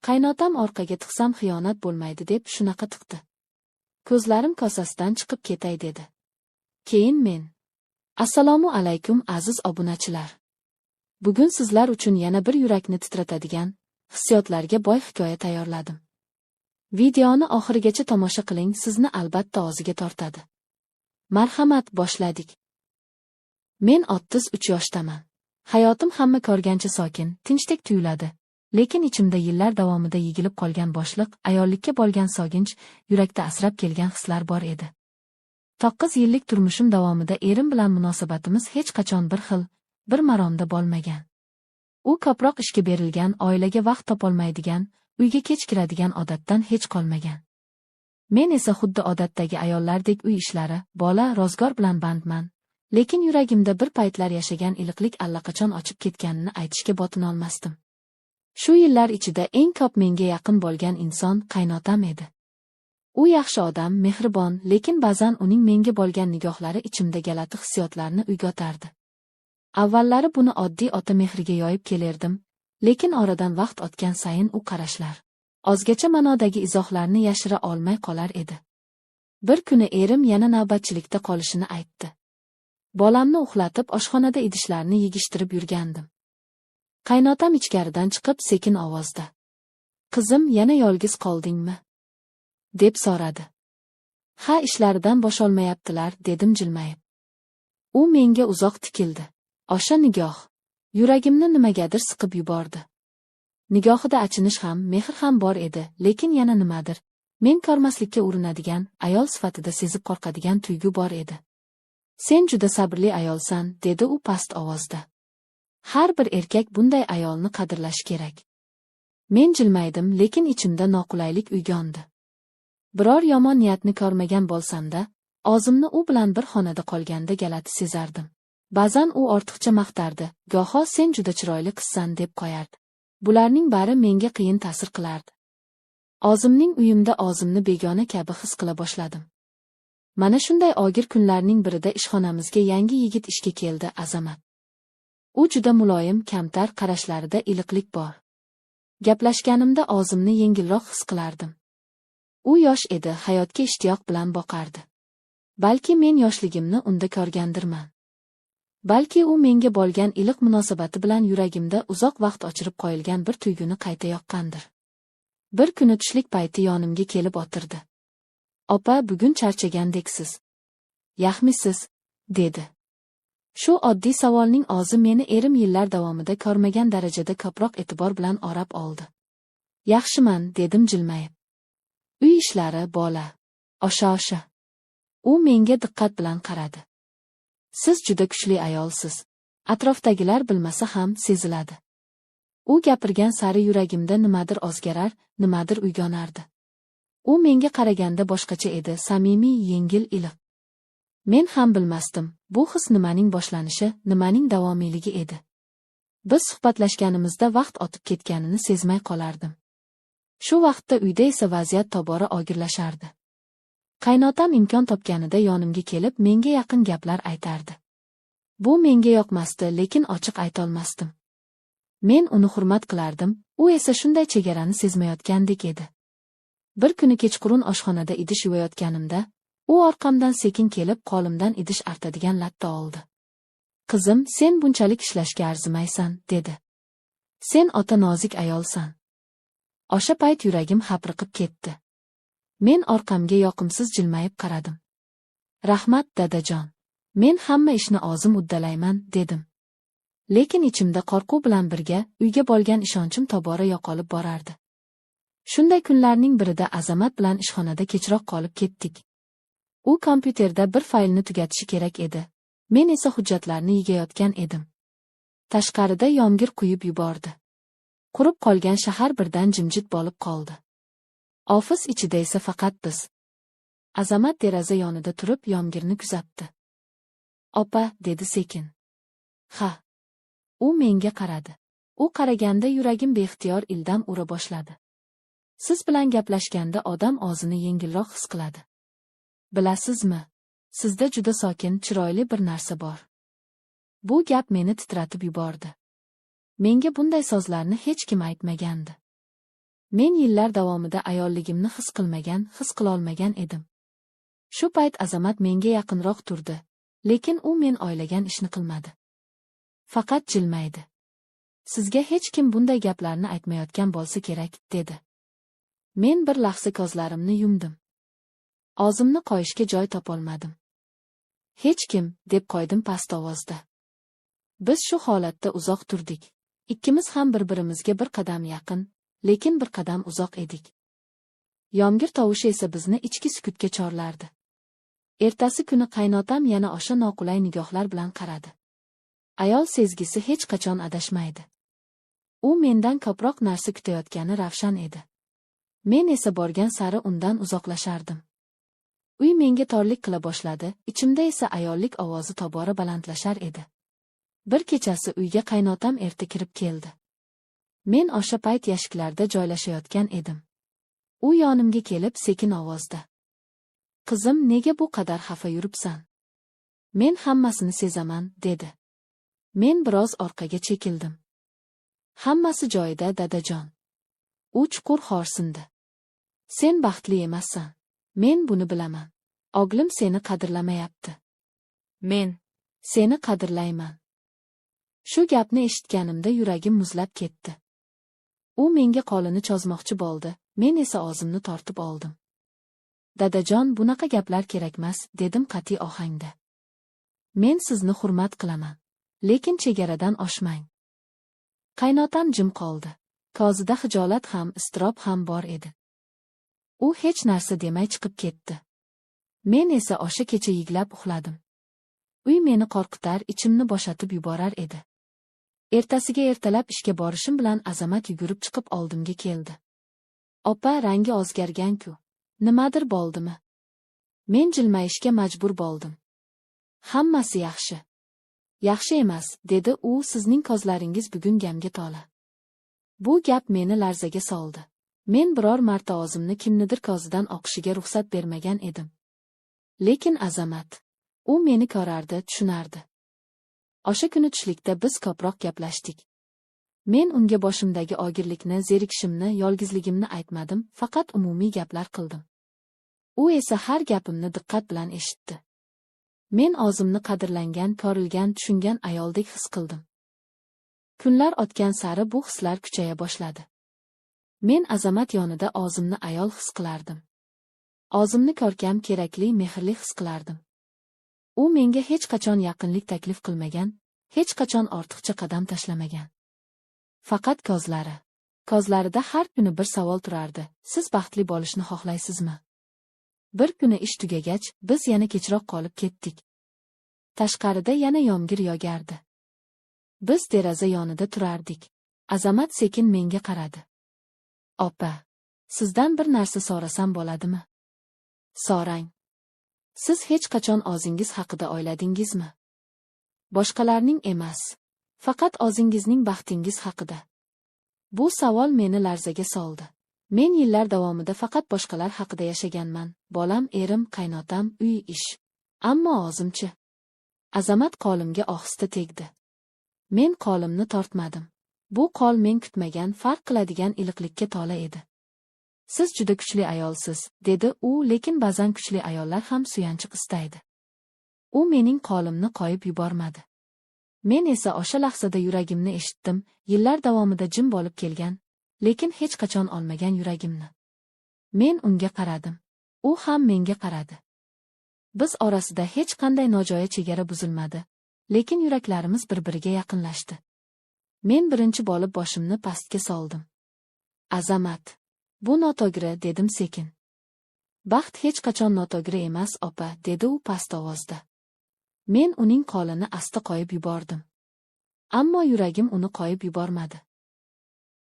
Qaynotam orqaga tiqsam xiyonat bo'lmaydi deb shunaqa tiqdi. Ko'zlarim kosasidan chiqib ketay dedi. Keyin men: Assalomu alaykum aziz obunachilar. Bugun sizlar uchun yana bir yurakni titratadigan, hissiyotlarga boy hikoya tayyorladim. Videoni oxirigacha tomosha qiling, sizni albatta og'ziga tortadi. Marhamat, boshladik. Men 33 yoshdaman. Hayotim hamma ko'rgancha sokin, tinchlik tuyuladi. Lekin ichimda yillar davomida yigilib qolgan bo'shliq, ayollikka bo'lgan soginch, yurakda asrab kelgan hislar bor edi. 9 yillik turmushim davomida erim bilan munosabatimiz hech qachon bir xil, bir maromda bo'lmagan. U ko'proq ishga berilgan, oilaga vaqt topolmaydigan, uyga kech kiradigan odatdan hech qolmagan. Men esa xuddi odatdagi ayollardek uy ishlari, bola, ro'zg'or bilan bandman. Lekin yuragimda bir paytlar yashagan iliqlik allaqachon ochib ketganini aytishga botinolmasdim. Shu yillar ichida eng ko'p menga yaqin bo'lgan inson qaynotam edi. U yaxshi odam, mehribon, lekin ba'zan uning menga bo'lgan nigohlari ichimda galati hissiyotlarni uyg'otardi. Avvallari buni oddiy ota mehriga yoyib kelerdim, lekin oradan vaqt o'tgan sayin u qarashlar, ozgacha ma'nodagi izohlarni yashira olmay qolar edi. Bir kuni erim yana navbatchilikda qolishini aytdi. Bolamni uxlatib, oshxonada idishlarni yigishtirib yurgandim. Qaynotam ichkaridan chiqib sekin ovozda: "Qizim, yana yolg'iz qoldingmi?" deb so'radi. "Ha, ishlaridan bosholmayaptilar", dedim jilmayib. U menga uzoq tikildi. O'sha nigoh yuragimni nimagadir siqib yubordi. Nigohida achinish ham, mehr ham bor edi, lekin yana nimadir men ko'rmaslikka urinadigan, ayol sifatida sezib qo'rqadigan tuyg'u bor edi. "Sen juda sabrli ayolsan", dedi u past ovozda. "Har bir erkak bunday ayolni qadrlashi kerak." Men jilmaydim, lekin ichimda noqulaylik uyg'ondi. Biror yomon niyatni ko'rmagan bo'lsam-da, o'zimni u bilan bir xonada qolganda galati sezardim. Ba'zan u ortiqcha maqtardi, goho "sen juda chiroyli qizsan" deb qo'yardi. Bularning bari menga qiyin ta'sir qilardi. O'zimning uyimda o'zimni begona kabi his qila boshladim. Mana shunday og'ir kunlarning birida ishxonamizga yangi yigit ishga keldi, Azamat. U juda muloyim, kamtar, qarashlarida iliqlik bor. Gaplashganimda o'zimni yengilroq his qilardim. U yosh edi, hayotga ishtiyoq bilan boqardi. Balki men yoshligimni unda ko'rgandirman. Balki u menga bo'lgan iliq munosabati bilan yuragimda uzoq vaqt o'chirib qo'yilgan bir tuyg'uni qayta yoqqandir. Bir kuni tushlik payti yonimga kelib o'tirdi. "Opa, bugun charchagandeksiz. Yaxmisiz?" dedi. Shu oddiy savolning o'zi meni erim yillar davomida ko'rmagan darajada ko'proq e'tibor bilan o'rab oldi. "Yaxshiman", dedim jilmayib. "Uy ishlari, bola, o'sha". U menga diqqat bilan qaradi. "Siz juda kuchli ayolsiz. Atrofdagilar bilmasa ham seziladi." U gapirgan sari yuragimda nimadir o'zgarar, nimadir uyg'onardi. U menga qaraganda boshqacha edi, samimiy, yengil, iliq. Men ham bilmasdim, bu his nimaning boshlanishi, nimaning davomiyligi edi. Biz suhbatlashganimizda vaqt o'tib ketganini sezmay qolardim. Shu vaqtda uyda esa vaziyat tobora og'irlashardi. Qaynotam imkon topganida yonimga kelib, menga yaqin gaplar aytardi. Bu menga yoqmasdi, lekin ochiq aytolmasdim. Men uni hurmat qilardim, u esa shunday chegarani sezmayotgandek edi. Bir kuni kechqurun oshxonada idish yuvayotganimda, u orqamdan sekin kelib qo'limdan idish artadigan latta oldi. "Qizim, sen bunchalik ishlashga arzimaysan", dedi. "Sen ota nozik ayolsan." O'sha payt yuragim hapriqib ketdi. Men orqamga yoqimsiz jilmayib qaradim. "Rahmat, dadajon. Men hamma ishni o'zim uddalayman", dedim. Lekin ichimda qo'rquv bilan birga uyga bo'lgan ishonchim tobora yo'qolib borardi. Shunday kunlarning birida Azamat bilan ishxonada kechroq qolib ketdik. U kompyuterda bir faylni tugatishi kerak edi. Men esa hujjatlarni yigayotgan edim. Tashqarida yomg'ir quyib yubordi. Qurib qolgan shahar birdan jimjit bo'lib qoldi. Ofis ichida esa faqat biz. Azamat deraza yonida turib yomg'irni kuzatdi. "Opa", dedi sekin. "Ha." U menga qaradi. U qaraganda yuragim beixtiyor ildam ura boshladi. "Siz bilan gaplashganda odam o'zini yengilroq his qiladi. Bilasizmi, sizda juda sokin, chiroyli bir narsa bor." Bu gap meni titratib yubordi. Menga bunday so'zlarni hech kim aytmagandi. Men yillar davomida ayolligimni his qilolmagan edim. Shu payt Azamat menga yaqinroq turdi, lekin u men o'ylagan ishni qilmadi. Faqat jilmaydi. Sizga hech kim bunday gaplarni aytmayotgan bo'lsa kerak, dedi. Men bir lahza ko'zlarimni yumdim. Og'zimni qo'yishga joy topolmadim. Hech kim, deb qo'ydim past ovozda. Biz shu holatda uzoq turdik. Ikkimiz ham bir-birimizga bir qadam yaqin, lekin bir qadam uzoq edik. Yomg'ir tovushi esa bizni ichki sukutga chorlardi. Ertasi kuni qaynotam yana o'sha noqulay nigohlar bilan qaradi. Ayol sezgisi hech qachon adashmaydi. U mendan ko'proq narsa kutayotgani ravshan edi. Men esa borgan sari undan uzoqlashardim. Uy menga torlik qila boshladi, ichimda esa ayollik ovozi tobora balandlashar edi. Bir kechasi uyga qaynotam erta kirib keldi. Men o'sha payt yashiklarda joylashayotgan edim. U yonimga kelib sekin ovozda: "Qizim, nega bu qadar xafa yuribsan?" "Men hammasini sezaman", dedi. Men biroz orqaga chekildim. "Hammasi joyida, dadajon." U chuqur xo'rsindi. "Sen baxtli emassan. Men buni bilaman. O'g'lim seni qadrlamayapti. Men seni qadrlayman." Shu gapni eshitganimda yuragim muzlab ketdi. U menga qo'lini cho'zmoqchi bo'ldi, men esa o'zimni tortib oldim. "Dadajon, bunaqa gaplar kerakmas", dedim qat'iy ohangda. "Men sizni hurmat qilaman, lekin chegaradan oshmang." Qaynotam jim qoldi. Ko'zida xijolat ham, iztirob ham bor edi. U hech narsa demay chiqib ketdi. Men esa o'sha kecha yiglab uxladim. Uy meni qo'rqitar, ichimni bo'shatib yuborar edi. Ertasiga ertalab ishga borishim bilan Azamat yugurib chiqib oldimga keldi. "Opa, rangi o'zgargan-ku. Nimadir bo'ldimi?" Men jilmayishga majbur bo'ldim. "Hammasi yaxshi." "Yaxshi emas", dedi u, "sizning ko'zlaringiz bugun gamga to'la." Bu gap meni larzaga soldi. Men biror marta o'zimni kimnidir ko'zidan oqishiga ruxsat bermagan edim. Lekin Azamat, u meni ko'rardi, tushunardi. O'sha kuni tushlikda biz ko'proq gaplashdik. Men unga boshimdagi og'irlikni, zerikishimni, yolg'izligimni aytmadim, faqat umumiy gaplar qildim. U esa har gapimni diqqat bilan eshitdi. Men o'zimni qadrlangan, ko'rilgan, tushungan ayoldek his qildim. Kunlar o'tgan sari bu hislar kuchaya boshladi. Men Azamat yonida o'zimni ayol his qilardim. O'zimni ko'rkam, kerakli, mehrli his qilardim. U menga hech qachon yaqinlik taklif qilmagan, hech qachon ortiqcha qadam tashlamagan. Faqat ko'zlarida har kuni bir savol turardi: "Siz baxtli bo'lishni xohlaysizmi?" Bir kuni ish tugagach, biz yana kechroq qolib ketdik. Tashqarida yana yomg'ir yog'ardi. Biz deraza yonida turardik. Azamat sekin menga qaradi. "Opa, sizdan bir narsa so'rasam bo'ladimi?" "So'rang." "Siz hech qachon o'zingiz haqida o'yladingizmi? Boshqalarning emas, faqat o'zingizning baxtingiz haqida." Bu savol meni larzaga soldi. Men yillar davomida faqat boshqalar haqida yashaganman. Bolam, erim, qaynotam, uy, ish. Ammo o'zimchi? Azamat qo'limga ohista tegdi. Men qo'limni tortmadim. Bu qo'l men kutmagan, farq qiladigan iliqlikka to'la edi. "Siz juda kuchli ayolsiz", dedi u, lekin ba'zan kuchli ayollar ham suyanchiq istaydi. U mening qo'limni qo'yib yubormadi. Men esa o'sha lahzada yuragimni eshitdim, yillar davomida jim bo'lib kelgan, lekin hech qachon olmagan yuragimni. Men unga qaradim. U ham menga qaradi. Biz orasida hech qanday nojo'ya chegara buzilmadi, lekin yuraklarimiz bir-biriga yaqinlashdi. Men birinchi bo'lib boshimni pastga soldim. "Azamat, bu noto'g'ri", dedim sekin. "Baxt hech qachon noto'g'ri emas, opa", dedi u past ovozda. Men uning qo'lini asta qo'yib yubordim. Ammo yuragim uni qo'yib yubormadi.